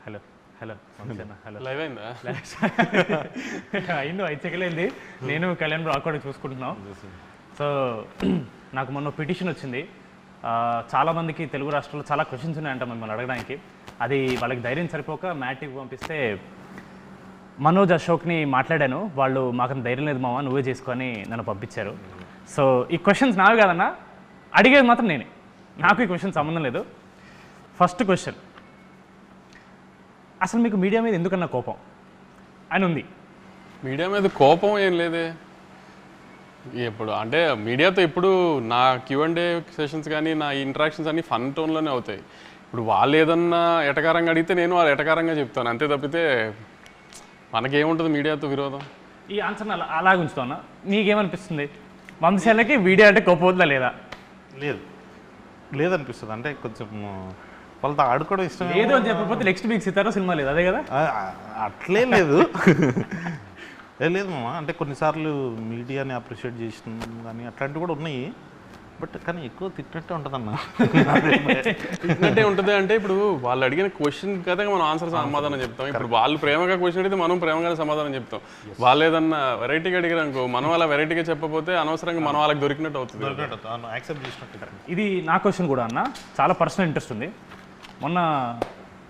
Hello hello hello live అయిందా? అయింది 5 సెకండ్లు అయింది. నేను కళ్యాణ్ రాకుండా చూసుకుంటున్నాం. సో నాకు మొన్న పిటిషన్ వచ్చింది. చాలామందికి తెలుగు రాష్ట్రాల్లో చాలా క్వశ్చన్స్ ఉన్నాయంట మిమ్మల్ని అడగడానికి. అది వాళ్ళకి ధైర్యం సరిపోక మ్యాట్కి పంపిస్తే మనోజ్ అశోక్ని మాట్లాడాను. వాళ్ళు మాకు ధైర్యం లేదు మామ, నువ్వే చేసుకొని నన్ను పంపించారు. సో ఈ క్వశ్చన్స్ నావి కాదన్నా, అడిగేది మాత్రం నేనే. నాకు ఈ క్వశ్చన్ సంబంధం లేదు. ఫస్ట్ క్వశ్చన్, అసలు మీకు మీడియా మీద ఎందుకన్నా కోపం అని ఉంది? మీడియా మీద కోపం ఏం లేదే. ఇప్పుడు అంటే మీడియాతో ఇప్పుడు నా Q&A సెషన్స్ కానీ నా ఇంటరాక్షన్స్ అన్నీ ఫన్ టోన్లోనే అవుతాయి. ఇప్పుడు వాళ్ళు ఏదన్నా ఎటకారంగా అడిగితే నేను వాళ్ళు ఎటకారంగా చెప్తాను, అంతే తప్పితే మనకేముంటుంది మీడియాతో విరోధం. ఈ ఆన్సర్ అలాగే ఉంచుతాను. మీకేమనిపిస్తుంది, వంశీలకి మీడియా అంటే కోపం ఉందా లేదా? లేదనిపిస్తుంది. అంటే కొంచెం వాళ్ళతో ఆడుకోవడం ఇష్టం లేదు అని చెప్పకపోతే నెక్స్ట్ వీక్ సితారా సినిమా లేదు, అదే కదా? అట్లే లేదు. లేదు మామ, అంటే కొన్నిసార్లు మీడియాని అప్రిషియేట్ చేసిన కానీ అట్లాంటివి కూడా ఉన్నాయి. బట్ కానీ ఎక్కువ తిట్టినట్టే ఉంటుంది అన్న. తిట్టినట్టే ఉంటుంది అంటే ఇప్పుడు వాళ్ళు అడిగిన క్వశ్చన్ కదా మనం ఆన్సర్ సమాధానం చెప్తాం. ఇప్పుడు వాళ్ళు ప్రేమగా క్వశ్చన్ అడిగితే మనం ప్రేమగానే సమాధానం చెప్తాం. వాళ్ళు ఏదన్నా వెరైటీగా అడిగారు అనుకో, మనం అలా వెరైటీగా చెప్పకపోతే అనవసరంగా మనం వాళ్ళకి దొరికినట్టు అవుతుంది. ఇది నా క్వశ్చన్ కూడా అన్న, చాలా పర్సనల్ ఇంట్రెస్ట్ ఉంది. మొన్న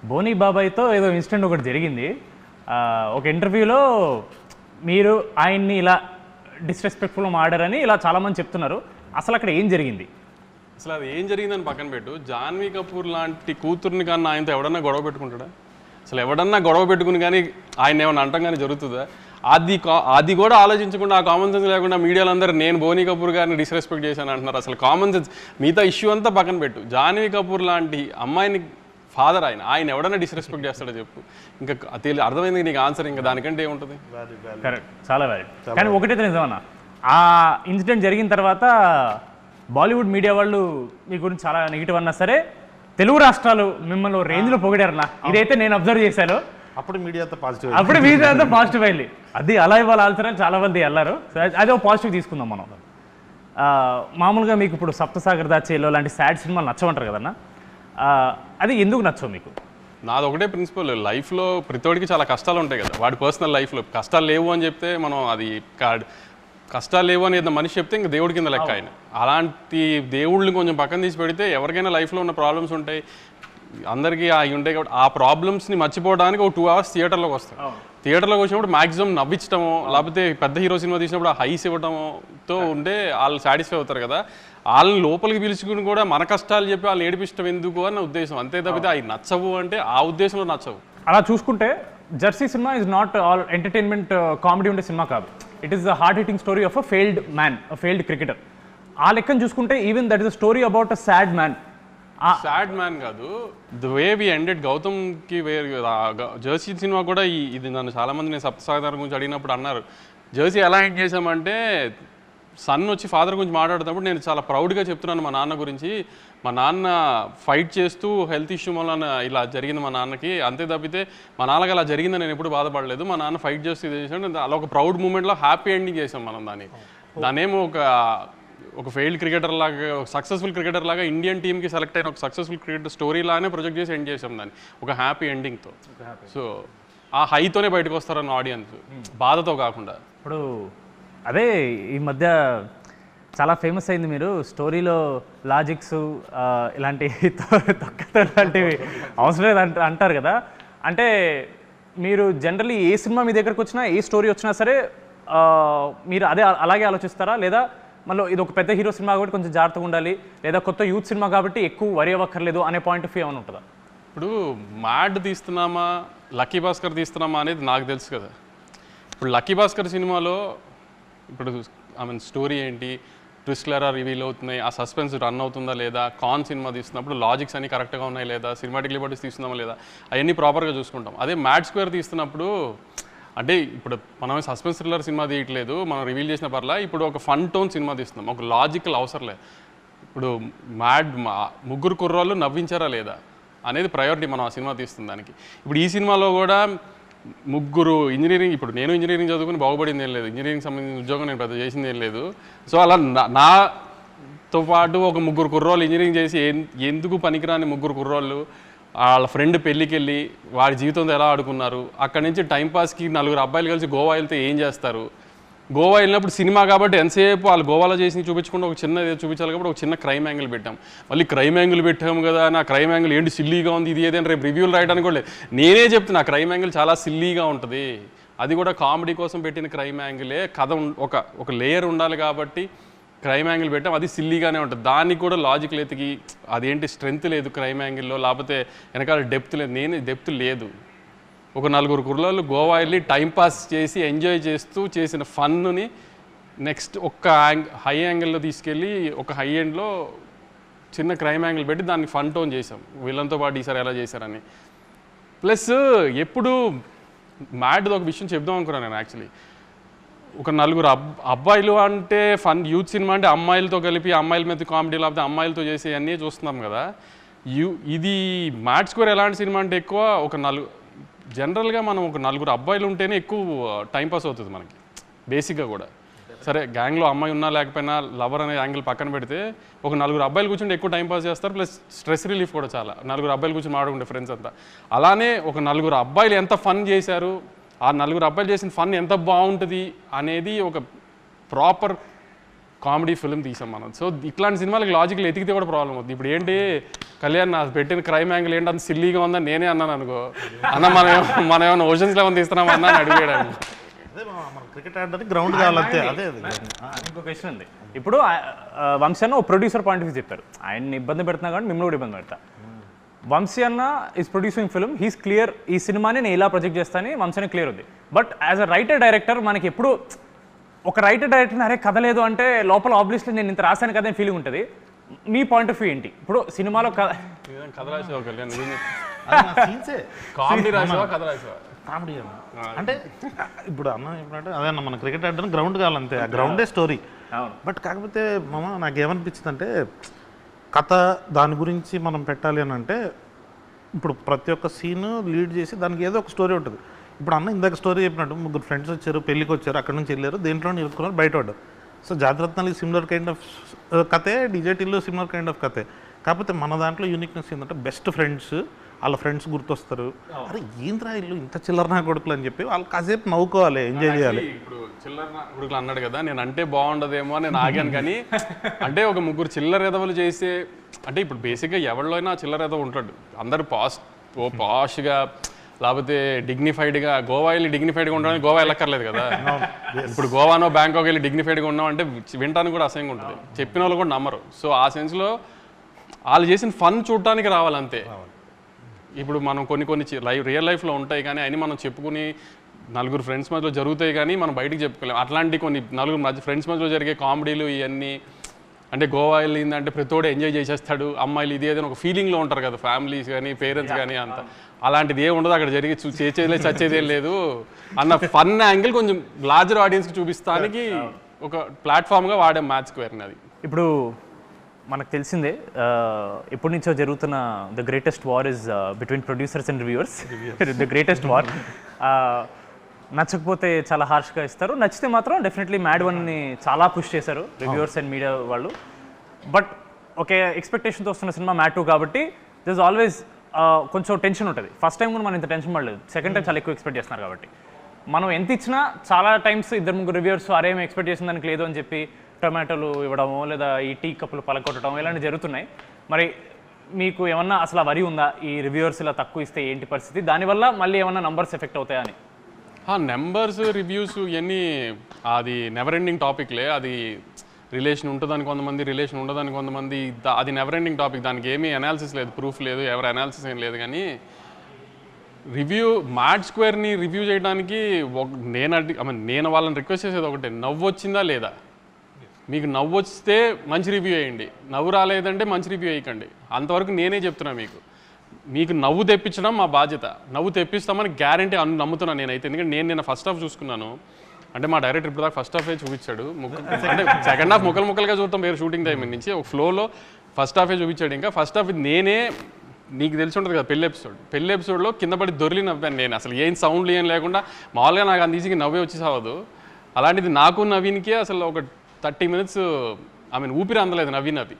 బోనీ బాబాయ్తో ఏదో ఇన్సిడెంట్ ఒకటి జరిగింది. ఒక ఇంటర్వ్యూలో మీరు ఆయన్ని ఇలా డిస్రెస్పెక్ట్ఫుల్గా మాడారని ఇలా చాలామంది చెప్తున్నారు. అసలు అక్కడ ఏం జరిగింది? అసలు అది ఏం జరిగిందని పక్కన పెట్టు, జాన్వీ కపూర్ లాంటి కూతుర్ని కానీ ఆయనతో ఎవడన్నా గొడవ పెట్టుకుంటాడా? అసలు ఎవడన్నా గొడవ పెట్టుకుని కానీ ఆయన ఏమన్నా అంటాం కానీ జరుగుతుందా? అది కూడా ఆలోచించకుండా, ఆ కామన్ సెన్స్ లేకుండా మీడియాలో అందరూ నేను బోనీ కపూర్ గారిని డిస్రెస్పెక్ట్ చేశాను అంటున్నారు. అసలు కామన్ సెన్స్ మిగతా ఇష్యూ అంతా పక్కన పెట్టు, జాన్వీ కపూర్ లాంటి అమ్మాయిని ఫాదర్ ఆయన ఎవడన్నా డిస్రెస్పెక్ట్ చేస్తాడో చెప్పు. ఇంకా అర్థమైంది నీకు ఆన్సర్, ఇంకా దానికంటే ఏముంటుంది? కరెక్ట్, చాలా వ్యాలిడ్. కానీ ఒకటైతే నిజమన్నా, ఆ ఇన్సిడెంట్ జరిగిన తర్వాత బాలీవుడ్ మీడియా వాళ్ళు మీ గురించి చాలా నెగిటివ్ అన్నా సరే, తెలుగు రాష్ట్రాలు మిమ్మల్ని రేంజ్లో పొగిడారన్నా. ఇదైతే నేను అబ్జర్వ్ చేశాను. అప్పుడు మీడియాతో పాజిటివ్, అప్పుడు మీడియాతో పాజిటివ్ అయింది. అది అలా ఇవాళ ఆల్సరని చాలా మంది వెళ్ళారు. అదే ఒక పాజిటివ్ తీసుకుందాం మనం. మామూలుగా మీకు ఇప్పుడు సప్తసాగర్ దాచేలో లాంటి సాడ్ సినిమాలు నచ్చమంటారు కదన్నా, అది ఎందుకు నచ్చవు మీకు? నాది ఒకటే ప్రిన్సిపల్, లైఫ్లో ప్రతివాడికి చాలా కష్టాలు ఉంటాయి కదా. వాడి పర్సనల్ లైఫ్లో కష్టాలు లేవు అని చెప్తే మనం అది కష్టాలు లేవు అని ఏదైనా మనిషి చెప్తే ఇంకా దేవుడి కింద లెక్క ఆయన. అలాంటి దేవుళ్ళని కొంచెం పక్కన తీసి పెడితే ఎవరికైనా లైఫ్లో ఉన్న ప్రాబ్లమ్స్ ఉంటాయి, అందరికీ అవి ఉంటాయి. కాబట్టి ఆ ప్రాబ్లమ్స్ని మర్చిపోవడానికి ఒక 2 hours థియేటర్లోకి వస్తాం. థియేటర్లోకి వచ్చినప్పుడు మాక్సిమం నవ్వించడమో, లేకపోతే పెద్ద హీరో సినిమా తీసినప్పుడు ఆ హైస్ ఇవ్వడంతో ఉంటే వాళ్ళు సాటిస్ఫై అవుతారు కదా. వాళ్ళని లోపలికి పిలుచుకుని కూడా మన కష్టాలు చెప్పి వాళ్ళు ఏడిపించడం ఎందుకు అన్న ఉద్దేశం, అంతే తప్పితే అవి నచ్చవు అంటే ఆ ఉద్దేశంలో నచ్చవు. అలా చూసుకుంటే Jersey cinema is not all entertainment comedy ఉండే సినిమా కాదు. It is the heart hitting story of a failed man, a failed cricketer. ఆ లెక్కను చూసుకుంటే even that is a story about a sad man. Sad man కాదు, the way we ended గౌతమ్కి Jersey cinema కూడా ఇది నన్ను చాలామంది నేను సప్తసాగర్ గురించి అడిగినప్పుడు అన్నారు, జెర్సీ ఎలా ఎండ్ చేసామంటే సన్ వచ్చి ఫాదర్ గురించి మాట్లాడుతున్నప్పుడు నేను చాలా ప్రౌడ్గా చెప్తున్నాను మా నాన్న గురించి. మా నాన్న ఫైట్ చేస్తూ హెల్త్ ఇష్యూ వల్ల ఇలా జరిగింది మా నాన్నకి, అంతే తప్పితే మా నాన్నకి అలా జరిగిందని నేను ఎప్పుడు బాధపడలేదు. మా నాన్న ఫైట్ చేస్తూ ఇది చేసాడు, అలా ఒక ప్రౌడ్ మూమెంట్లో హ్యాపీ ఎండింగ్ చేసాం మనం దానేమో ఒక ఫెయిల్డ్ క్రికెటర్ లాగా, ఒక సక్సెస్ఫుల్ క్రికెటర్ లాగా ఇండియన్ టీమ్కి సెలెక్ట్ అయిన ఒక సక్సెస్ఫుల్ క్రికెటర్ స్టోరీ లాగానే ప్రొజెక్ట్ చేసి ఎండ్ చేసాం దాన్ని ఒక హ్యాపీ ఎండింగ్తో. సో ఆ హైతోనే బయటకు వస్తారన్న ఆడియన్స్, బాధతో కాకుండా. ఇప్పుడు అదే ఈ మధ్య చాలా ఫేమస్ అయింది, మీరు స్టోరీలో లాజిక్స్ ఇలాంటి లాంటివి అవసరం లేదు అంటారు కదా. అంటే మీరు జనరల్లీ ఏ సినిమా మీ దగ్గరకు వచ్చినా, ఏ స్టోరీ వచ్చినా సరే మీరు అలాగే ఆలోచిస్తారా? లేదా మళ్ళీ ఇది ఒక పెద్ద హీరో సినిమా కాబట్టి కొంచెం జాగ్రత్తగా ఉండాలి, లేదా కొత్త యూత్ సినిమా కాబట్టి ఎక్కువ వరి అవ్వక్కర్లేదు అనే పాయింట్ ఆఫ్ వ్యూ ఏమైనా ఉంటుందా? ఇప్పుడు మ్యాడ్ తీస్తున్నామా, లక్కీ భాస్కర్ తీస్తున్నామా అనేది నాకు తెలుసు కదా. ఇప్పుడు లక్కీ భాస్కర్ సినిమాలో ఇప్పుడు స్టోరీ ఏంటి, ట్విస్ట్లు ఎలా రివీల్ అవుతున్నాయి, ఆ సస్పెన్స్ రన్ అవుతుందా లేదా, కాన్ సినిమా తీస్తున్నప్పుడు లాజిక్స్ అన్ని కరెక్ట్గా ఉన్నాయి లేదా, సినిమాటిక్ లిబర్టీస్ తీస్తున్నామా లేదా, అవన్నీ ప్రాపర్గా చూసుకుంటాం. అదే మ్యాడ్ స్క్వేర్ తీస్తున్నప్పుడు అంటే ఇప్పుడు మనం సస్పెన్స్ థ్రిల్లర్ సినిమా తీయట్లేదు, మనం రివీల్ చేసిన పర్లా, ఇప్పుడు ఒక ఫన్ టోన్ సినిమా తీస్తున్నాం, ఒక లాజికల్ అవసరం లేదు. ఇప్పుడు ముగ్గురు కుర్రాళ్ళు నవ్వించారా లేదా అనేది ప్రయారిటీ మనం ఆ సినిమా తీస్తుంది దానికి. ఇప్పుడు ఈ సినిమాలో కూడా ముగ్గురు ఇంజనీరింగ్, ఇప్పుడు నేను ఇంజనీరింగ్ చదువుకుని బాగుపడింది ఏం లేదు, ఇంజనీరింగ్ సంబంధించిన ఉద్యోగం నేను పెద్ద చేసింది ఏం లేదు. సో అలా నాతో పాటు ఒక ముగ్గురు కుర్రోళ్ళు ఇంజనీరింగ్ చేసి ఎందుకు పనికిరాని ముగ్గురు కుర్రోళ్ళు వాళ్ళ ఫ్రెండ్ పెళ్ళికి వెళ్ళి వాడి జీవితంతో ఎలా ఆడుకున్నారు, అక్కడి నుంచి టైంపాస్కి 4 అబ్బాయిలు కలిసి గోవా వెళ్తే ఏం చేస్తారు, గోవా వెళ్ళినప్పుడు సినిమా కాబట్టి ఎంతసేపు వాళ్ళు గోవాలో చేసి చూపించకుండా ఒక చిన్న చూపించాలి కాబట్టి ఒక చిన్న క్రైమ్ యాంగిల్ పెట్టాం. మళ్ళీ క్రైమ్ యాంగిల్ పెట్టాము కదా, నా క్రైమ్ యాంగిల్ ఏంటి సిల్లీగా ఉంది ఇది ఏదైనా రేపు రివ్యూలు రాయడానికి కూడా లేదు. నేనే చెప్తున్నా క్రైమ్ యాంగిల్ చాలా సిల్లీగా ఉంటుంది, అది కూడా కామెడీ కోసం పెట్టిన క్రైమ్ యాంగిలే. కథ ఒక లేయర్ ఉండాలి కాబట్టి క్రైమ్ యాంగిల్ పెట్టాం, అది సిల్లీగానే ఉంటుంది. దానికి కూడా లాజిక్ లేతికి అదేంటి స్ట్రెంత్ లేదు క్రైమ్ యాంగిల్లో, లేకపోతే వెనకాల డెప్త్ లేదు. డెప్త్ లేదు. ఒక 4 కుర్రాళ్ళు గోవా వెళ్ళి టైంపాస్ చేసి ఎంజాయ్ చేస్తూ చేసిన ఫన్నుని నెక్స్ట్ హై యాంగిల్లో తీసుకెళ్ళి ఒక హై ఎండ్లో చిన్న క్రైమ్ యాంగిల్ పెట్టి దాన్ని ఫన్ టోన్ చేసాం. వీళ్ళంతో పాటు ఈసారి ఎలా చేశారని. ప్లస్ ఎప్పుడు మ్యాడ్ది ఒక విషయం చెప్దాం అనుకున్నాను నేను. యాక్చువల్లీ ఒక 4 అబ్బాయిలు అంటే ఫన్ యూత్ సినిమా అంటే అమ్మాయిలతో కలిపి అమ్మాయిల మీద కామెడీ లేకపోతే అమ్మాయిలతో చేసే అన్నీ చూస్తున్నాం కదా. ఇది మ్యాడ్ స్క్వేర్ ఎలాంటి సినిమా అంటే ఎక్కువ ఒక జనరల్గా మనం ఒక 4 అబ్బాయిలు ఉంటేనే ఎక్కువ టైంపాస్ అవుతుంది మనకి బేసిక్గా కూడా. సరే గ్యాంగ్లో అమ్మాయి ఉన్నా లేకపోయినా లవర్ అనే యాంగిల్ పక్కన పెడితే ఒక 4 అబ్బాయిలు కూర్చుంటే ఎక్కువ టైంపాస్ చేస్తారు. ప్లస్ స్ట్రెస్ రిలీఫ్ కూడా చాలా 4 అబ్బాయిలు కూర్చొని మాట్లాడుకుంటే ఫ్రెండ్స్ అంతా. అలానే ఒక 4 అబ్బాయిలు ఎంత ఫన్ చేశారు, ఆ 4 అబ్బాయిలు చేసిన ఫన్ ఎంత బాగుంటుంది అనేది ఒక ప్రాపర్ కామెడీ ఫిల్మ్ తీసాం మనం. సో ఇట్లాంటి సినిమాలకు లాజిక్లు ఎతికితే కూడా ప్రాబ్లం అవుతుంది. ఇప్పుడు ఏంటి కళ్యాణ్ నా పెట్టిన క్రైమ్ యాంగిల్ ఏంటి అంత సిల్లీగా ఉందని నేనే అన్నాను అనుకో, అన్న మనం ఏమైనా ఓషన్స్ లెవెన్ తీస్తున్నాం అన్న అని అడిగాడు. క్రికెట్ ఆడడానికి గ్రౌండ్ కావాలంతే. అదే ఇంకో క్వశ్చన్ ఉంది. ఇప్పుడు వంశీ అన్న ఒక ప్రొడ్యూసర్ పాయింట్ ఆఫ్ వ్యూ చెప్పారు, ఆయన్ని ఇబ్బంది పెడుతున్నా కానీ మిమ్మల్ని కూడా ఇబ్బంది పెడతా. వంశీ అన్న is producing film, he's clear, ఈ సినిమాని నేను ఇలా ప్రొజెక్ట్ చేస్తానని వంశీ అన్న క్లియర్ ఉంది. But as a writer director మనకి ఎప్పుడు ఒక రైటర్ డైరెక్టర్ అరే కథ లేదు అంటే లోపల ఆబ్వియస్లీ నేను ఇంత రాశాను కదా ఫీలింగ్ ఉంటుంది. మీ పాయింట్ ఆఫ్ వ్యూ ఏంటి? ఇప్పుడు సినిమాలో కథ రాసావా కళ్యాణ్? కామెడీ రాసావా కథ రాసావా? కామెడీ అంటే ఇప్పుడు అన్న చెప్పినట్టు అదే అన్న మన క్రికెట్ ఆడడానికి గ్రౌండ్ కావాలంతే, ఆ గ్రౌండే స్టోరీ. బట్ కాకపోతే మామ నాకేమనిపించింది అంటే కథ దాని గురించి మనం పెట్టాలి అని అంటే ఇప్పుడు ప్రతి ఒక్క సీన్ లీడ్ చేసి దానికి ఏదో ఒక స్టోరీ ఉంటుంది. ఇప్పుడు అన్న ఇందాక స్టోరీ చెప్పినట్టు 3 ఫ్రెండ్స్ వచ్చారు, పెళ్ళికి వచ్చారు, అక్కడ నుంచి వెళ్ళారు, దేంట్లో ఇరుక్కున్నారు, బయట పడ్డారు. So Jathi Ratnalu similar kind of కథే, డిజేటీల్లో సిమిలర్ కైండ్ ఆఫ్ కథే. కాకపోతే మన దాంట్లో యూనిక్నెస్ ఏంటంటే బెస్ట్ ఫ్రెండ్స్, వాళ్ళ ఫ్రెండ్స్ గుర్తొస్తారు, అరే ఏంద్రా ఇల్లు ఇంత చిల్లర నా కొడుకులు అని చెప్పి వాళ్ళు కాసేపు నవ్వుకోవాలి, ఎంజాయ్ చేయాలి. ఇప్పుడు చిల్లర నా కొడుకులు అన్నాడు కదా, నేను అంటే బాగుండదేమో అని నేను ఆగాను. కానీ అంటే ఒక 3 చిల్లర ఎదవలు చేసే అంటే ఇప్పుడు బేసిక్గా ఎవరిలో అయినా చిల్లర ఎదవ ఉంటాడు. అందరూ పాష్గా లేకపోతే డిగ్నిఫైడ్గా గోవా వెళ్ళి డిగ్నిఫైడ్గా ఉండడానికి గోవా వెళ్ళక్కర్లేదు కదా. ఇప్పుడు గోవానో బ్యాంకాక్ వెళ్ళి డిగ్నిఫైడ్గా ఉన్నాం అంటే వినటానికి కూడా అసహ్యంగా ఉంటుంది, చెప్పిన వాళ్ళు కూడా నమ్మరు. సో ఆ సెన్స్లో వాళ్ళు చేసిన ఫన్ చూడటానికి రావాలంతే. ఇప్పుడు మనం కొన్ని రియల్ లైఫ్లో ఉంటాయి కానీ అని మనం చెప్పుకుని 4 ఫ్రెండ్స్ మధ్యలో జరుగుతాయి కానీ మనం బయటికి చెప్పుకోలేము. అట్లాంటి కొన్ని 4 ఫ్రెండ్స్ మధ్యలో జరిగే కామెడీలు ఇవన్నీ అంటే గోవా వెళ్ళిందంటే ప్రతిోడు ఎంజాయ్ చేసేస్తాడు, అమ్మాయిలు ఇది ఏదైనా ఒక ఫీలింగ్లో ఉంటారు కదా ఫ్యామిలీస్ కానీ పేరెంట్స్ కానీ అంత. అలాంటిది ఏమి ఉండదు అక్కడ జరిగి చేసేదే చచ్చేదేం లేదు అన్న ఫన్ యాంగిల్ కొంచెం లార్జర్ ఆడియన్స్కి చూపిస్తానికి ఒక ప్లాట్ఫామ్గా వాడే మ్యాడ్ స్క్వేర్ని. అది ఇప్పుడు మనకు తెలిసిందే ఎప్పటి నుంచో జరుగుతున్న the greatest war is between producers and reviewers. The greatest war. నచ్చకపోతే చాలా హార్ష్గా ఇస్తారు, నచ్చితే మాత్రం డెఫినెట్లీ మ్యాడ్ వన్ని చాలా పుష్ చేశారు రివ్యూవర్స్ అండ్ మీడియా వాళ్ళు. బట్ ఒకే ఎక్స్పెక్టేషన్తో వస్తున్న సినిమా మ్యాడ్ 2 కాబట్టి దిస్ ఆల్వేస్ కొంచెం టెన్షన్ ఉంటుంది. ఫస్ట్ టైం కూడా మనం ఇంత టెన్షన్ పడలేదు, సెకండ్ టైం చాలా ఎక్కువ ఎక్స్పెక్ట్ చేస్తున్నారు కాబట్టి మనం ఎంత ఇచ్చినా చాలా టైమ్స్ 2-3 రివ్యూవర్స్ అరేం ఎక్స్పెక్ట్ చేసిన దానికి లేదు అని చెప్పి టొమాటోలు ఇవ్వడమో లేదా ఈ టీ కప్పులు పలకొట్టడం ఇలాంటివి జరుగుతున్నాయి. మరి మీకు ఏమన్నా అసలు వరి ఉందా ఈ రివ్యూవర్స్ ఇలా తక్కువ ఇస్తే ఏంటి పరిస్థితి, దానివల్ల మళ్ళీ ఏమన్నా నంబర్స్ ఎఫెక్ట్ అవుతాయని? నెంబర్స్ రివ్యూస్ ఇవన్నీ అది నెవర్ ఎండింగ్ టాపిక్లే. అది రిలేషన్ ఉంటుందని కొంతమంది, రిలేషన్ ఉండదని కొంతమంది, అది నెవర్ ఎండింగ్ టాపిక్. దానికి ఏమీ అనాలిసిస్ లేదు, ప్రూఫ్ లేదు, ఎవరి అనాలిసిస్ ఏం లేదు. కానీ మ్యాడ్ స్క్వేర్ని రివ్యూ చేయడానికి నేను వాళ్ళని రిక్వెస్ట్ చేసేది ఒకటే, నవ్వు వచ్చిందా లేదా. మీకు నవ్వు వస్తే మంచి రివ్యూ వేయండి, నవ్వు రాలేదంటే మంచి రివ్యూ వేయకండి. అంతవరకు నేనే చెప్తున్నా. మీకు నవ్వు తెప్పించడం మా బాధ్యత, నవ్వు తెప్పిస్తామని గ్యారంటీ నమ్ముతున్నాను నేనైతే. ఎందుకంటే నేను ఫస్ట్ హాఫ్ చూసుకున్నాను, అంటే మా డైరెక్టర్ ఇప్పుడు దాకా ఫస్ట్ హాఫే చూపించాడు, అంటే సెకండ్ హాఫ్ ముక్కలుగా చూడటం వేరే షూటింగ్ టైం నుంచి ఒక ఫ్లోలో ఫస్ట్ హాఫే చూపించాడు. ఇంకా ఫస్ట్ హాఫ్ నేనే, నీకు తెలిసి ఉంటుంది కదా పెళ్లి ఎపిసోడ్లో కింద పడి దొరికి నవ్వాను నేను. అసలు ఏం సౌండ్లు ఏం లేకుండా మామూలుగా నాకు అంత ఈజీగా నవ్వే వచ్చి సావదు. అలాంటిది నాకు నవీన్కే అసలు ఒక 30 minutes ఊపిరి అందలేదు నవ్వి.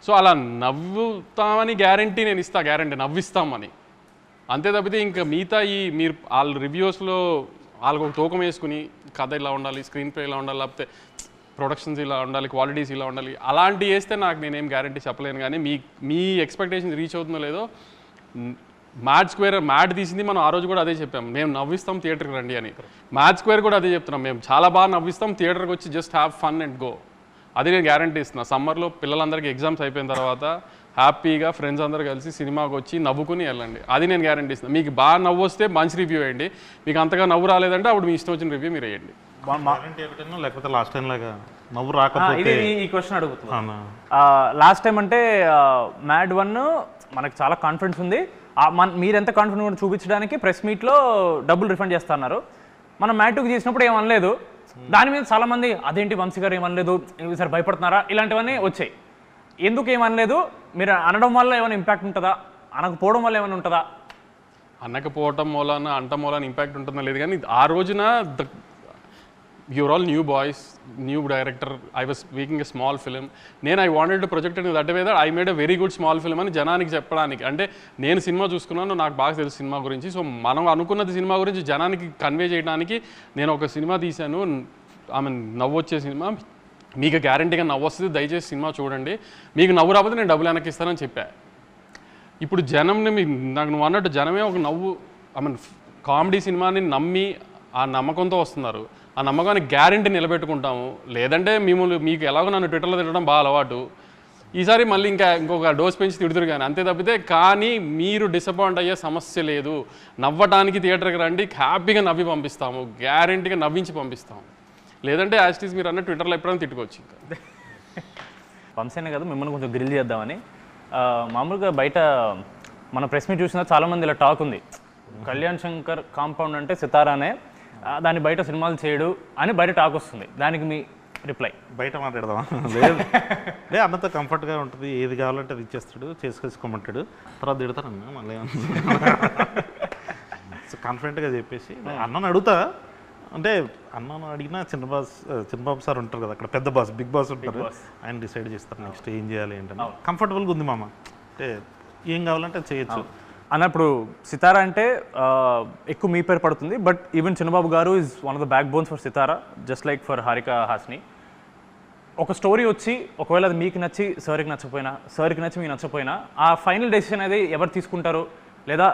సో అలా నవ్వుతామని గ్యారంటీ నేను ఇస్తా, గ్యారంటీ నవ్విస్తామని. అంతే తప్పితే ఇంకా మిగతా మీరు వాళ్ళ రివ్యూస్లో వాళ్ళకు ఒక తూకం వేసుకుని కథ ఇలా ఉండాలి, స్క్రీన్ ప్లే ఇలా ఉండాలి, లేకపోతే ప్రొడక్షన్స్ ఇలా ఉండాలి, క్వాలిటీస్ ఇలా ఉండాలి, అలాంటివి వేస్తే నాకు నేనేం గ్యారంటీ చెప్పలేను. కానీ మీ ఎక్స్పెక్టేషన్స్ రీచ్ అవుతుందో లేదో. మ్యాడ్ తీసింది మనం ఆ రోజు కూడా అదే చెప్పాం, మేము నవ్విస్తాం థియేటర్కి రండి అని. మ్యాడ్ స్క్వేర్ కూడా అదే చెప్తున్నాం, మేము చాలా బాగా నవ్విస్తాం, థియేటర్కి వచ్చి just have fun and go. అది నేను గ్యారంటీ ఇస్తున్నా. సమ్మర్లో పిల్లలందరికీ ఎగ్జామ్స్ అయిపోయిన తర్వాత హ్యాపీగా ఫ్రెండ్స్ అందరూ కలిసి సినిమాకి వచ్చి నవ్వుకుని వెళ్ళండి. అది నేను గ్యారంటీ ఇస్తున్నాను. మీకు బాగా నవ్వు వస్తే మంచి రివ్యూ వేయండి, మీకు అంతగా నవ్వు రాలేదంటే అప్పుడు మీ ఇష్టం వచ్చిన రివ్యూ మీరు వేయండి. లేకపోతే లాస్ట్ టైం లాగా నవ్వు రాకపోతే ఈ క్వశ్చన్ అడుగుతున్నాను. లాస్ట్ టైం అంటే మ్యాడ్ 1 మనకు చాలా కాన్ఫిడెన్స్ ఉంది, మీరు ఎంత కాన్ఫిడెంట్ చూపించడానికి ప్రెస్ మీట్లో డబ్బులు రిఫండ్ చేస్తున్నారు. మనం మ్యాడ్ 2కి చేసినప్పుడు ఏమనలేదు, దాని మీద చాలామంది అదేంటి వంశీ గారు ఏమనలేదు, సార్ భయపడుతున్నారా, ఇలాంటివన్నీ వచ్చాయి. ఎందుకు ఏమనలేదు? మీరు అనడం వల్ల ఏమైనా ఇంపాక్ట్ ఉంటుందా, అనకపోవడం వల్ల ఏమైనా ఉంటుందా? అనకపోవటం మూలాన అంటం మూలాన ఇంపాక్ట్ ఉంటుందా లేదు, కానీ ఆ రోజున you're all new boys, new director, I was making a small film. I wanted to project in that way that I made a very good small film అని జనానికి చెప్పడానికి. అంటే నేను సినిమా చూసుకున్నాను, నాకు బాగా తెలుసు సినిమా గురించి. సో మనం అనుకున్నది సినిమా గురించి జనానికి కన్వే చేయడానికి నేను ఒక సినిమా తీశాను. నవ్వు వచ్చే సినిమా, మీకు గ్యారంటీగా నవ్వు వస్తుంది, దయచేసి సినిమా చూడండి, మీకు నవ్వు రాకపోతే నేను డబ్బులు వెనక్కి ఇస్తానని చెప్పా. ఇప్పుడు జనంని నాకు నువ్వు అన్నట్టు జనమే ఒక నవ్వు కామెడీ సినిమాని నమ్మి ఆ నమ్మకంతో వస్తున్నారు. ఆ నమ్మకాన్ని గ్యారంటీ నిలబెట్టుకుంటాము. లేదంటే మీకు ఎలాగో నన్ను ట్విట్టర్లో తిట్టడం బాగా అలవాటు, ఈసారి మళ్ళీ ఇంకొక డోస్ పెంచి తిడుతురు కానీ అంతే తప్పితే. కానీ మీరు డిసప్పాయింట్ అయ్యే సమస్య లేదు. నవ్వటానికి థియేటర్కి రండి, హ్యాపీగా నవ్వి పంపిస్తాము, గ్యారంటీగా నవ్వించి పంపిస్తాము. లేదంటే యాస్టీస్ మీరు అన్న ట్విట్టర్లో ఎప్పుడైనా తిట్టుకోవచ్చు. ఇంకా వంశీనే కదా మిమ్మల్ని కొంచెం గ్రిల్ చేద్దామని. మామూలుగా బయట మన ప్రెస్ మీట్ చూసినా చాలామంది ఇలా టాక్ ఉంది, కళ్యాణ్ శంకర్ కాంపౌండ్ అంటే సితారానే, దాన్ని బయట సినిమాలు చేయడు అని బయట టాక్ వస్తుంది. దానికి మీ రిప్లై? బయట మాట్లాడదామా? లేదు, అన్నతో కంఫర్ట్గా ఉంటుంది, ఏది కావాలంటే అది ఇచ్చేస్తాడు, చేసుకోమంటాడు, తర్వాత తిడతారన్న మళ్ళీ కాన్ఫిడెంట్గా చెప్పేసి అన్నను అడుగుతా. అంటే అన్నను అడిగినా చిన్నబాబు సార్ ఉంటారు కదా అక్కడ, పెద్ద బాస్, బిగ్ బాస్ ఉంటారు, ఆయన డిసైడ్ చేస్తారు నెక్స్ట్ ఏం చేయాలి ఏంటని. కంఫర్టబుల్గా ఉంది మామ, అంటే ఏం కావాలంటే చేయొచ్చు అన్నప్పుడు. సితారా అంటే ఎక్కువ మీ పేరు పడుతుంది, but even Chinnababu garu is one of the backbones for Sithara, just like for Haarika Hassine. ఒక స్టోరీ వచ్చి ఒకవేళ అది మీకు నచ్చి సార్కి నచ్చపోయినా, సార్కి నచ్చి మీకు నచ్చపోయినా, ఆ ఫైనల్ డెసిషన్ అనేది ఎవరు తీసుకుంటారు, లేదా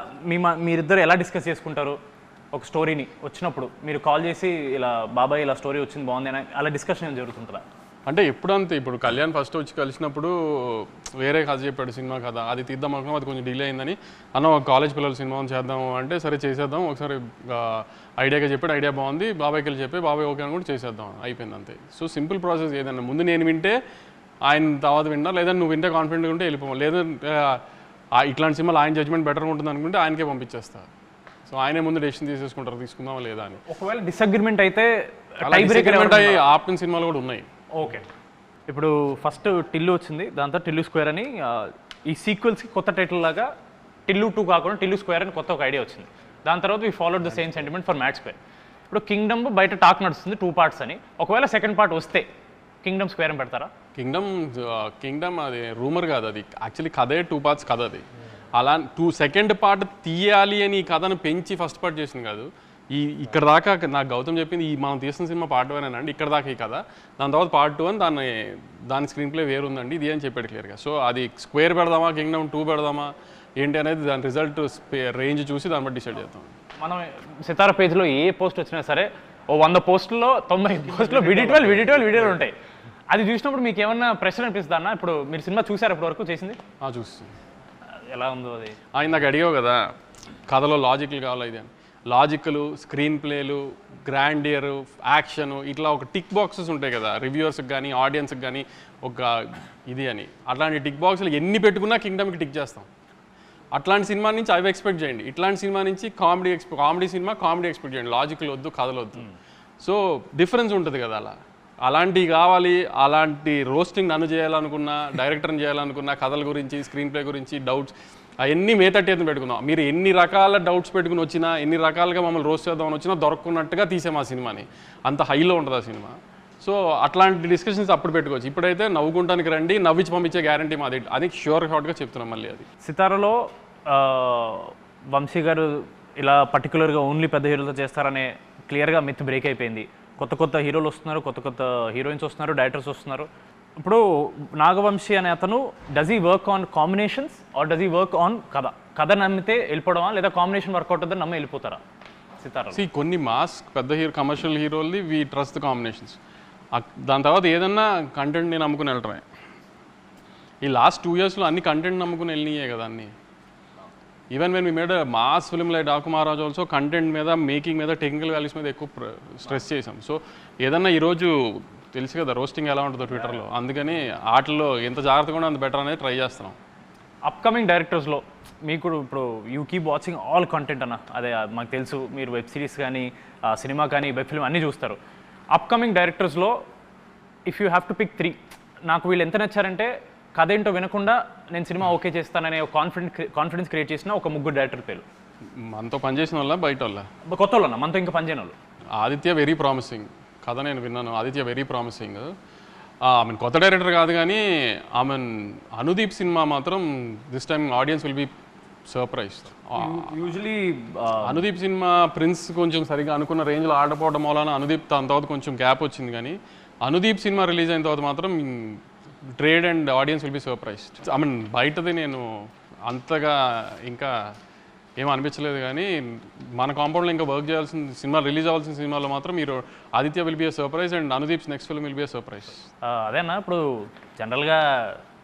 మీరిద్దరు ఎలా డిస్కస్ చేసుకుంటారు? ఒక స్టోరీని వచ్చినప్పుడు మీరు కాల్ చేసి ఇలా బాబాయ్ ఇలా స్టోరీ వచ్చింది బాగుంది అని అలా డిస్కషన్ ఏం జరుగుతుంటుందా? అంటే ఎప్పుడంతే, ఇప్పుడు కళ్యాణ్ ఫస్ట్ వచ్చి కలిసినప్పుడు వేరే కథ చెప్పాడు, సినిమా కథ, అది తీద్దాం అనుకున్నాం, అది కొంచెం డిలే అయిందని. ఒక కాలేజ్ పిల్లల సినిమా చేద్దాము అంటే సరే చేసేద్దాం, ఒకసారి ఐడియాగా చెప్పాడు, ఐడియా బాగుంది, బాబాయ్కి వెళ్ళి చెప్పి బాబాయ్ ఓకే అనుకుంటే చేసేద్దాం, అయిపోయింది అంతే. So simple process. ఏదన్నా ముందు నేను వింటే ఆయన తర్వాత విన్నా, లేదా నువ్వు వింటే కాన్ఫిడెంట్గా ఉంటే వెళ్ళిపోవాలి, లేదా ఇట్లాంటి సినిమాలు ఆయన జడ్జ్మెంట్ బెటర్గా ఉంటుంది అనుకుంటే ఆయనకే పంపించేస్తా. సో ఆయనే ముందు డెసిషన్ తీసేసుకుంటారు తీసుకుందామా లేదా అని. ఒకవేళ డిసగ్రిమెంట్ అయితే ఆపిన సినిమాలు కూడా ఉన్నాయి. ఓకే, ఇప్పుడు ఫస్ట్ టిల్లు వచ్చింది, దాంతో టిల్లు స్క్వేర్ అని, ఈ సీక్వెల్స్కి కొత్త టైటిల్ లాగా టిల్లు 2 కాకుండా టిల్లు స్క్వేర్ అని కొత్త ఒక ఐడియా వచ్చింది. దాని తర్వాత we followed the same sentiment for mad square. ఇప్పుడు కింగ్డమ్ బయట టాక్ నడుస్తుంది 2 parts అని, ఒకవేళ సెకండ్ పార్ట్ వస్తే కింగ్డమ్ స్క్వేర్ అని పెడతారా? కింగ్డమ్ అది రూమర్ కాదు, అది యాక్చువల్లీ కథే 2 parts కథ. అది అలా సెకండ్ పార్ట్ తీయాలి అని ఈ కథను పెంచి ఫస్ట్ పార్ట్ చేసింది కాదు. ఇక్కడ దాకా నాకు గౌతమ్ చెప్పింది మనం తీసిన సినిమా పార్ట్ 1 అండి, ఇక్కడ దాకా ఈ కథ, దాని తర్వాత పార్ట్ 2 అని దాని స్క్రీన్ ప్లే వేరు ఉందండి ఇది అని చెప్పాడు క్లియర్గా. సో అది స్క్వేర్ పెడదామా, కింగ్డమ్ 2 పెడదామా ఏంటి అనేది దాని రిజల్ట్ రేంజ్ చూసి దాన్ని బట్టి డిసైడ్ చేద్దాం. మనం సితారా పేజ్లో ఏ పోస్ట్ వచ్చినా సరే 100 పోస్టుల్లో 90 పోస్టులో వీడియోలు ఉంటాయి. అది చూసినప్పుడు మీకు ఏమన్నా ప్రెషర్ అనిపిస్తుందా అన్న? ఇప్పుడు మీరు సినిమా చూసారు ఇప్పటి వరకు చేసింది? చూసి ఎలా ఉందో అది? ఆయన నాకు అడిగావు కదా కథలో లాజిక్లు కావాలి, ఇది అని. లాజిక్లు, స్క్రీన్ ప్లేలు, గ్రాండియర్, యాక్షన్, ఇట్లా ఒక టిక్ బాక్సెస్ ఉంటాయి కదా రివ్యూవర్స్కి కానీ ఆడియన్స్కి కానీ ఒక ఇది అని. అట్లాంటి టిక్ బాక్స్లు ఎన్ని పెట్టుకున్నా కింగ్డమ్కి టిక్ చేస్తాం. అట్లాంటి సినిమా నుంచి అవి ఎక్స్పెక్ట్ చేయండి. ఇట్లాంటి సినిమా నుంచి కామెడీ ఎక్స్పెక్ట్ చేయండి. లాజిక్లు వద్దు, కథలు వద్దు. సో డిఫరెన్స్ ఉంటుంది కదా. అలాంటివి కావాలి. అలాంటి రోస్టింగ్ నన్ను చేయాలనుకున్నా, డైరెక్టర్ని చేయాలనుకున్నా, కథల గురించి, స్క్రీన్ ప్లే గురించి డౌట్స్ అవన్నీ మేతట్టేది పెట్టుకున్నాం. మీరు ఎన్ని రకాల డౌట్స్ పెట్టుకుని వచ్చినా, ఎన్ని రకాలుగా మమ్మల్ని రోస్ట్ చేద్దామని వచ్చినా దొరకకున్నట్టుగా తీసాం ఆ సినిమాని. అంత హైలో ఉంటుంది ఆ సినిమా. సో అట్లాంటి డిస్కషన్స్ అప్పుడు పెట్టుకోవచ్చు. ఇప్పుడైతే నవ్వుకుంటానికి రండి, నవ్వించి పంపించే గ్యారంటీ మాది, అది షార్ట్గా చెప్తున్నాం మళ్ళీ. అది సితారలో వంశీ గారు ఇలా పర్టికులర్గా ఓన్లీ పెద్ద హీరోలతో చేస్తారనే క్లియర్గా మిత్ బ్రేక్ అయిపోయింది. కొత్త కొత్త హీరోలు వస్తున్నారు, కొత్త కొత్త హీరోయిన్స్ వస్తున్నారు, డైరెక్టర్స్ వస్తున్నారు. ఇప్పుడు నాగవంశీ అనే అతను does he work on combinations or does he work on కథ నమ్మితే వెళ్ళిపోవడమా, లేదా కాంబినేషన్ వర్కౌట్ అవుతుంది నమ్మి వెళ్ళిపోతారా సితారా? కొన్ని మాస్ పెద్ద కమర్షియల్ హీరోల్ది వీ ట్రస్ట్ ద కాంబినేషన్స్. దాని తర్వాత ఏదన్నా కంటెంట్ని నమ్ముకుని వెళ్ళటమే. ఈ లాస్ట్ 2 yearsలో అన్ని కంటెంట్ నమ్ముకుని వెళ్ళినాయే కదా అన్నీ. Even when we made mass film like Daaku Maharaj also content మీద, మేకింగ్ మీద, టెక్నికల్ వాల్యూస్ మీద ఎక్కువ స్ట్రెస్ చేసాం. సో ఏదన్నా ఈరోజు తెలుసు కదా రోస్టింగ్ ఎలా ఉంటుందో ట్విట్టర్లో, అందుకని వాటిలో ఎంత జాగ్రత్తగా ఉంటే అంత బెటర్ అనేది ట్రై చేస్తున్నాం. అప్కమింగ్ డైరెక్టర్స్లో మీకు ఇప్పుడు you keep watching all content అన్న, అదే మాకు తెలుసు మీరు వెబ్ సిరీస్ కానీ సినిమా కానీ వెబ్ ఫిల్మ్ అన్నీ చూస్తారు. అప్కమింగ్ డైరెక్టర్స్లో if you have to pick 3, నాకు వీళ్ళు ఎంత నచ్చారంటే కథ ఏంటో వినకుండా నేను సినిమా ఓకే చేస్తాననే కాన్ఫిడెన్స్ క్రియేట్ చేసిన ఒక 3 డైరెక్టర్ పేరు. మనతో పనిచేసిన వాళ్ళ బయట వాళ్ళ కొత్త వాళ్ళు అన్న, మనతో ఇంకా పనిచేయని వాళ్ళు. ఆదిత్య వెరీ ప్రామిసింగ్ కథ నేను విన్నాను. Aditya very promising. ఆమె కొత్త డైరెక్టర్ కాదు కానీ ఆమె అనుదీప్ సినిమా మాత్రం this time audience will be surprise. Usually Anudeep సినిమా ప్రిన్స్ కొంచెం సరిగా అనుకున్న రేంజ్లో ఆడపోవడం వలన అనుదీప్ దాని తర్వాత కొంచెం గ్యాప్ వచ్చింది. కానీ అనుదీప్ సినిమా రిలీజ్ అయిన తర్వాత మాత్రం trade and audience will be surprised. I mean బయటది నేను అంతగా ఇంకా ఏం అనిపించలేదు, కానీ మన కాంపౌండ్లో ఇంకా వర్క్ చేయాల్సిన సినిమా, రిలీజ్ అవ్వాల్సిన సినిమాలో మాత్రం మీరు Aditya will be a surprise and Anudeep's next film will be a surprise. అదేనా ఇప్పుడు జనరల్గా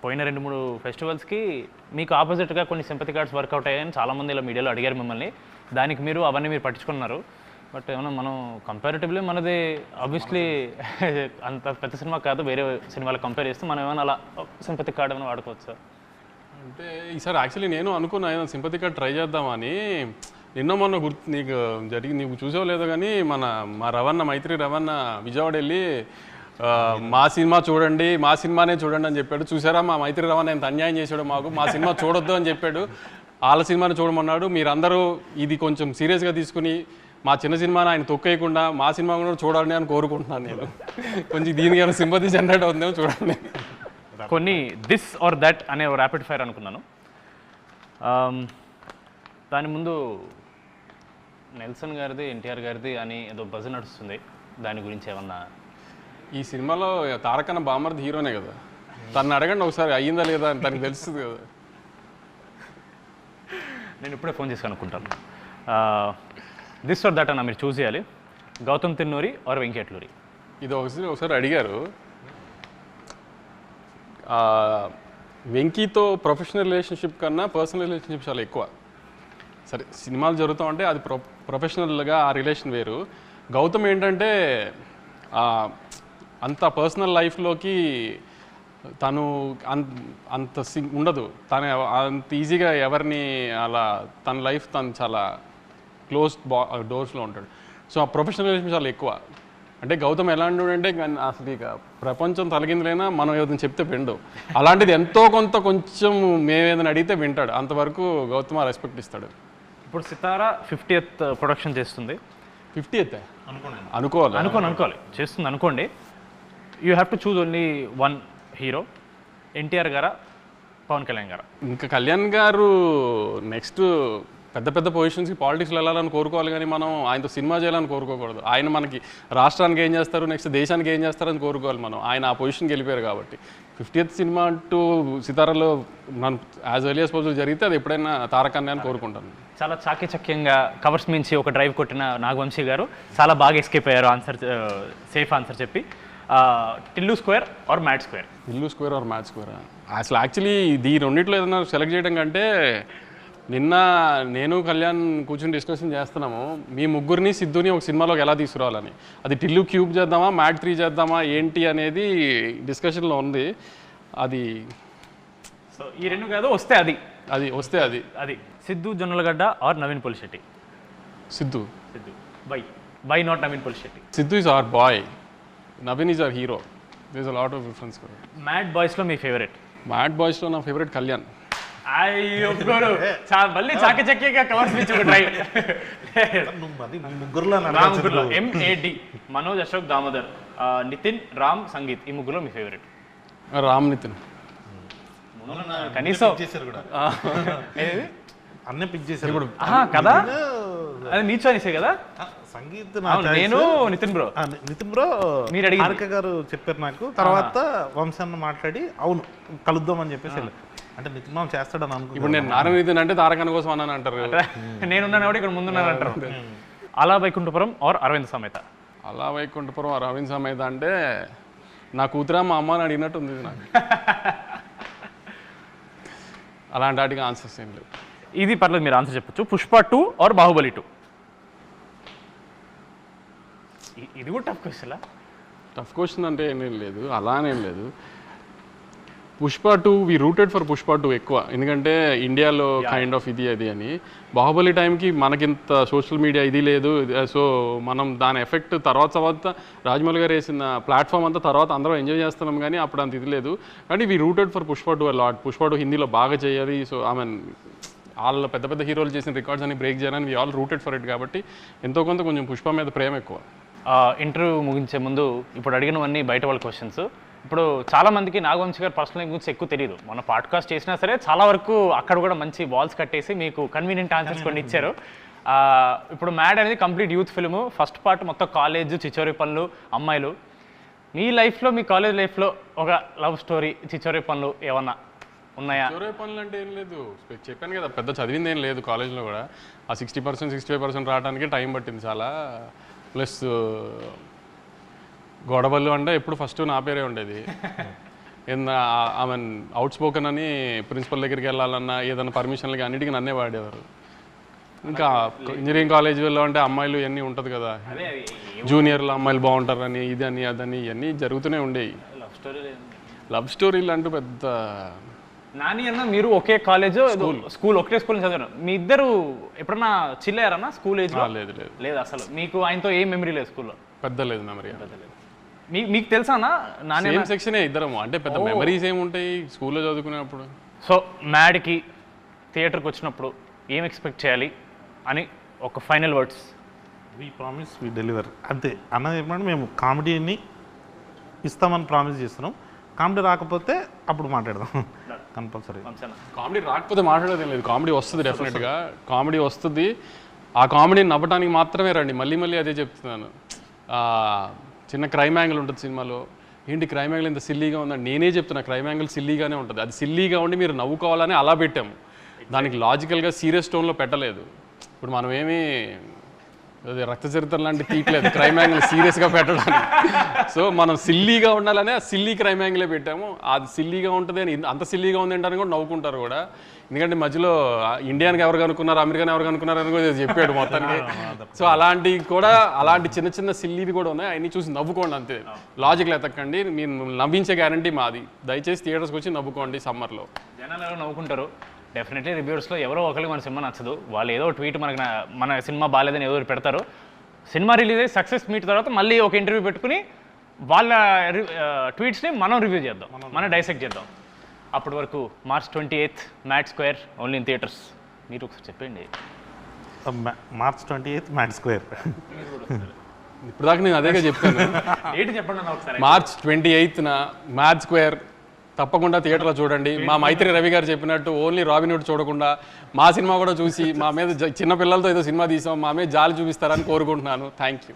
పోయిన 2-3 ఫెస్టివల్స్కి మీకు ఆపోజిట్గా కొన్ని సింపతి కార్డ్స్ వర్కౌట్ అయ్యాయని చాలామంది ఇలా మీడియాలో అడిగారు మిమ్మల్ని. దానికి మీరు అవన్నీ మీరు పట్టించుకున్నారు. బట్ ఏమన్నా మనం కంపారిటివ్లీ మనది ఆబ్వియస్లీ అంత పెద్ద సినిమా కాదు, వేరే సినిమాలు కంపేర్ చేస్తే మనం ఏమైనా అలా సింపతి కార్డ్ ఏమైనా వాడుకోవచ్చు? అంటే ఈసారి యాక్చువల్లీ నేను అనుకున్నా ఏదైనా సింపతి కార్డ్ ట్రై చేద్దామని. నిన్న మొన్న నీకు చూసావు లేదో కానీ మా రవణ మైత్రి రవణ విజయవాడ వెళ్ళి మా సినిమా చూడండి, మా సినిమానే చూడండి అని చెప్పాడు. చూసారా మా మైత్రి రవణ ఎంత అన్యాయం చేశాడు మాకు, మా సినిమా చూడొద్దు అని చెప్పాడు, వాళ్ళ సినిమాని చూడమన్నాడు. మీరందరూ ఇది కొంచెం సీరియస్గా తీసుకుని మా చిన్న సినిమాని ఆయన తొక్కేయకుండా మా సినిమా కూడా చూడాలని అని కోరుకుంటున్నాను నేను. కొంచెం దీనికి ఏమైనా సింపతి జనరేట్ అవుతుందేమో చూడండి. కొన్ని దిస్ ఆర్ దట్ అనే ర్యాపిడ్ ఫైర్ అనుకున్నాను. దాని ముందు నెల్సన్ గారిది, ఎన్టీఆర్ గారిది అని ఏదో బజ్ నడుస్తుంది, దాని గురించి ఏమన్నా? ఈ సినిమాలో తారకన్న బామర్ది హీరోనే కదా, తను అడగండి ఒకసారి అయ్యిందా లేదా అని తనకు తెలుస్తుంది కదా. నేను ఇప్పుడే ఫోన్ చేసి అనుకుంటాను. దిస్ ఆర్ దట్ అన్న మీరు చూస్ చేయాలి. గౌతమ్ తిన్నూరి ఆర్ వెంకటలూరి? ఇది ఒకసారి అడిగారు. వెంకీతో ప్రొఫెషనల్ రిలేషన్షిప్ కన్నా పర్సనల్ రిలేషన్షిప్ చాలా ఎక్కువ. సరే సినిమాలు జరుగుతామంటే అది ప్రొఫెషనల్గా ఆ రిలేషన్ వేరు. గౌతమ్ ఏంటంటే అంత పర్సనల్ లైఫ్లోకి తను అంత ఉండదు, తను అంత ఈజీగా ఎవరిని అలా తన లైఫ్ తను చాలా క్లోజ్డ్ డోర్స్లో ఉంటాడు. సో ఆ ప్రొఫెషనల్ రిలేషన్ చాలా ఎక్కువ. అంటే గౌతమ్ ఎలాంటి అంటే అసలు ఇక ప్రపంచం తలగిందులైనా మనం ఏదైనా చెప్తే విండు, అలాంటిది ఎంతో కొంచెం మేమేదైనా అడిగితే వింటాడు. అంతవరకు గౌతమ్ రెస్పెక్ట్ ఇస్తాడు. ఇప్పుడు సితారా 50th ప్రొడక్షన్ చేస్తుంది. 50th అనుకోవాలి చేస్తుంది అనుకోండి. You have to choose only 1 hero, NTR గారా పవన్ కళ్యాణ్ గారా? ఇంకా కళ్యాణ్ గారు నెక్స్ట్ పెద్ద పొజిషన్స్కి పాలిటిక్స్లో వెళ్ళాలని కోరుకోవాలి, కానీ మనం ఆయనతో సినిమా చేయాలని కోరుకోకూడదు. ఆయన మనకి రాష్ట్రానికి ఏం చేస్తారు, నెక్స్ట్ దేశానికి ఏం చేస్తారని కోరుకోవాలి మనం. ఆయన ఆ పొజిషన్కి వెళ్ళిపోయారు కాబట్టి 50th సినిమా అంటూ సితారాలో మనం యాజ్ ఎర్లీ యాజ్ పాసిబుల్ జరిగితే అది ఎప్పుడైనా తారకన్నే అని కోరుకుంటాను. చాలా చాకచక్యంగా కవర్స్ మించి ఒక డ్రైవ్ కొట్టిన నాగవంశీ గారు చాలా బాగా ఎస్కేప్ అయ్యారు ఆన్సర్, సేఫ్ ఆన్సర్ చెప్పి. Tillu Square or Mad Square? Tillu Square or Mad Square? అసలు యాక్చువల్లీ ఈ రెండింటిలో ఏదైనా సెలెక్ట్ చేయడం కంటే నిన్న నేను కళ్యాణ్ కూర్చొని డిస్కషన్ చేస్తున్నాము, మీ ముగ్గురిని సిద్ధుని ఒక సినిమాలోకి ఎలా తీసుకురావాలని. అది టిల్లు క్యూబ్ చేద్దామా, మ్యాడ్ 3 చేద్దామా ఏంటి అనేది డిస్కషన్లో ఉంది. అది సో ఈ 2 కాదు, వస్తే అది Siddhu Jonnalagadda or Naveen Polishetty? Siddhu. Why not Naveen Polishetty? Siddhu is our boy, Naveen is our hero. There is a lot of difference. Mad బాయ్స్లో మీ ఫేవరెట్? మ్యాడ్ బాయ్స్లో నా ఫేవరెట్ కళ్యాణ్. అయ్యో ఒప్పుకోరు. మళ్ళీ చాకచక్యంగా కవర్స్ ఇచ్చి ఒక ట్రై. నువ్వు మరి ముగ్గురులో ముగ్గురులో MAD, మనోజ్, అశోక్, దామోదర్, నితిన్, రామ్, సంగీత్, ఈ ముగ్గురులో మీ ఫేవరెట్? రామ్ నితిన్. కనీసం చేశారు కూడా ఏది? అన్నీ పిక్ చేశారు ఇప్పుడు కదా, అది నీ చాయిసే కదా. సంగీత్ నేను నితిన్ బ్రో. నితిన్ బ్రో మీరు అడిగి హారిక గారు చెప్పారు నాకు. తర్వాత వంశాన్ని మాట్లాడి అవును కలుద్దాం అని చెప్పేసి అంటే నితిన్ మామ చేస్తాడని అనుకో. ఇప్పుడు నేను నారాయణ నితిన్ అంటే తారకన్న కోసం అన్నాను అంటారు. నేనున్నాను కూడా ఇక్కడ ముందున్నాను అంటారు. అలా వైకుంఠపురం ఆర్ అరవింద్ సమేత? అలా వైకుంఠపురం అరవింద్ సమేత అంటే నా కూతురా మా అమ్మ అని అడిగినట్టు ఉంది నాకు. అలాంటి వాటికి ఆన్సర్స్ ఏం లేవు. ఇది పర్లేదు, మీరు ఆన్సర్ చెప్పొచ్చు. పుష్ప 2 ఆర్ బాహుబలి 2? ఇది కూడా టఫ్ క్వశ్చన్. టఫ్ క్వశ్చన్ అంటే ఏమేం లేదు, అలానేం లేదు. పుష్ప 2 వి రూటెడ్ ఫర్ పుష్ప 2 ఎక్కువ, ఎందుకంటే ఇండియాలో కైండ్ ఆఫ్ ఇది అది అని. బాహుబలి టైంకి మనకింత సోషల్ మీడియా ఇది లేదు, సో మనం దాని ఎఫెక్ట్ తర్వాత రాజమౌళి గారు వేసిన ప్లాట్ఫామ్ అంతా తర్వాత అందరం ఎంజాయ్ చేస్తున్నాం, కానీ అప్పుడు అంత ఇది లేదు. కానీ we rooted for Pushpa 2 lot. Pushpa 2 హిందీలో బాగా చేయాలి, సో ఐ మీన్ వాళ్ళ పెద్ద పెద్ద హీరోలు చేసిన రికార్డ్స్ అని బ్రేక్ చేయాలని we all rooted for it. కాబట్టి ఎంతో కొంత కొంచెం పుష్ప మీద ప్రేమ ఎక్కువ. ఇంటర్వ్యూ ముగించే ముందు ఇప్పుడు అడిగినవన్నీ బయట వాళ్ళ క్వశ్చన్స్. ఇప్పుడు చాలా మందికి నాగవంశి గారు పర్సనల్ గురించి ఎక్కువ తెలియదు. మన పాడ్కాస్ట్ చేసినా సరే చాలా వరకు అక్కడ కూడా మంచి వాల్స్ కట్టేసి మీకు కన్వీనియంట్ ఆన్సర్స్ కొన్ని ఇచ్చారు. ఇప్పుడు మ్యాడ్ అనేది complete youth film. First part మొత్తం కాలేజ్, చిచోరి పనులు, అమ్మాయిలు. మీ లైఫ్లో, మీ కాలేజ్ లైఫ్లో ఒక లవ్ స్టోరీ, చిచోరి పనులు ఏమన్నా ఉన్నాయా? చిచోరి పనులు అంటే ఏం లేదు, చెప్పాను కదా, పెద్ద చదివింది ఏం లేదు. కాలేజ్లో కూడా ఆ 60% 65% రావడానికి టైం పట్టింది చాలా. ప్లస్ గొడవలు అంటే ఎప్పుడు ఫస్ట్ నా పేరే ఉండేది. ఐ మీన్ అవుట్ స్పోకన్ అని ప్రిన్సిపల్ దగ్గరికి వెళ్ళాలన్నా ఏదైనా పర్మిషన్లకి అన్నిటికీ నన్నే వాడేవారు. ఇంకా ఇంజనీరింగ్ కాలేజీలో అంటే అమ్మాయిలు ఇవన్నీ ఉంటుంది కదా, జూనియర్లు అమ్మాయిలు బాగుంటారని ఇది అని అదని ఇవన్నీ జరుగుతూనే ఉండేవి. లవ్ స్టోరీలు అంటూ పెద్ద. నాని అన్న మీరు ఒకే కాలేజ్, స్కూల్ ఒకటే స్కూల్ చదివారు. మీ ఇద్దరు ఎప్పుడన్నా చిల్ అయ్యారన్నా స్కూల్ ఏజ్? లేదు లేదు లేదు అసలు. మీకు ఆయనతో ఏం మెమరీ లేదు స్కూల్లో? పెద్ద లేదు మెమరీ. మీకు తెలుసా అన్న? నాని సేమ్ సెక్షనే ఇద్దరము, అంటే పెద్ద మెమరీస్ ఏముంటాయి స్కూల్లో చదువుకునేప్పుడు. సో మ్యాడ్కి థియేటర్కి వచ్చినప్పుడు ఏం ఎక్స్పెక్ట్ చేయాలి అని ఒక final words? We promise we deliver, అంతే. అన్నది ఏమంటే మేము కామెడీని ఇస్తామని ప్రామిస్ చేస్తున్నాం. కామెడీ రాకపోతే అప్పుడు మాట్లాడదాం కంపల్సరీ. కామెడీ రాకపోతే మాట్లాడేది లేదు, కామెడీ వస్తుంది డెఫినెట్గా. కామెడీ వస్తుంది, ఆ కామెడీని నవ్వడానికి మాత్రమే రండి. మళ్ళీ మళ్ళీ అదే చెప్తున్నాను. చిన్న క్రైమ్ యాంగిల్ ఉంటుంది సినిమాలో, ఏంటి క్రైమ్ యాంగిల్ ఇంత సిల్లీగా ఉందని నేనే చెప్తున్నా. క్రైమ్ యాంగిల్ సిల్లీగానే ఉంటుంది, అది సిల్లీగా ఉండి మీరు నవ్వుకోవాలని అలా పెట్టాము. దానికి లాజికల్గా సీరియస్ టోన్లో పెట్టలేదు. ఇప్పుడు మనం ఏమీ అది రక్త చరిత్ర లాంటి తీయట్లేదు క్రైమ్ యాంగిల్ సీరియస్గా పెట్టడానికి. సో మనం సిల్లీగా ఉండాలనే సిల్లీ క్రైమ్ యాంగిలే పెట్టాము. అది సిల్లీగా ఉంటుంది అని, అంత సిల్లీగా ఉంది అంటే కూడా నవ్వుకుంటారు కూడా. ఎందుకంటే మధ్యలో ఇండియానికి ఎవరు కనుక్కున్నారు, అమెరికాని ఎవరు కనుక్కున్నారు అని కూడా చెప్పాడు మొత్తానికి. సో అలాంటివి కూడా, అలాంటి చిన్న చిన్న సిల్లీవి కూడా ఉన్నాయి, అవన్నీ చూసి నవ్వుకోండి అంతే. లాజిక్లు ఎతకండి, మీరు నవ్వించే గ్యారంటీ మాది. దయచేసి థియేటర్స్కి వచ్చి నవ్వుకోండి సమ్మర్లో. జనాలు ఎవరు నవ్వుకుంటారు. డెఫినెట్లీ రివ్యూర్స్లో ఎవరో ఒకరికి మన సినిమా నచ్చదు, వాళ్ళు ఏదో ట్వీట్ మన సినిమా బాగాలేదని ఏదో పెడతారు. సినిమా రిలీజ్ అయ్యి సక్సెస్ మీట్ తర్వాత మళ్ళీ ఒక ఇంటర్వ్యూ పెట్టుకుని వాళ్ళ ట్వీట్స్ని మనం రివ్యూ చేద్దాం, మనం డైసెక్ట్ చేద్దాం. అప్పటి వరకు March 28th mad square, only in theatres. మీరు ఒకసారి చెప్పండి. March 28th mad square. ఇప్పుడు దాకా నేను అదేగా చెప్పాను. ఏంటి చెప్పండి ఒకసారి. March 28th మ్యాడ్ స్క్వేర్ తప్పకుండా థియేటర్లో చూడండి. మా మైత్రి రవి గారు చెప్పినట్టు ఓన్లీ రాబిన్ హుడ్ చూడకుండా మా సినిమా కూడా చూసి మా మీద చిన్న పిల్లలతో ఏదో సినిమా తీసాం, మా మీద జాలి చూపిస్తారని కోరుకుంటున్నాను. Thank you.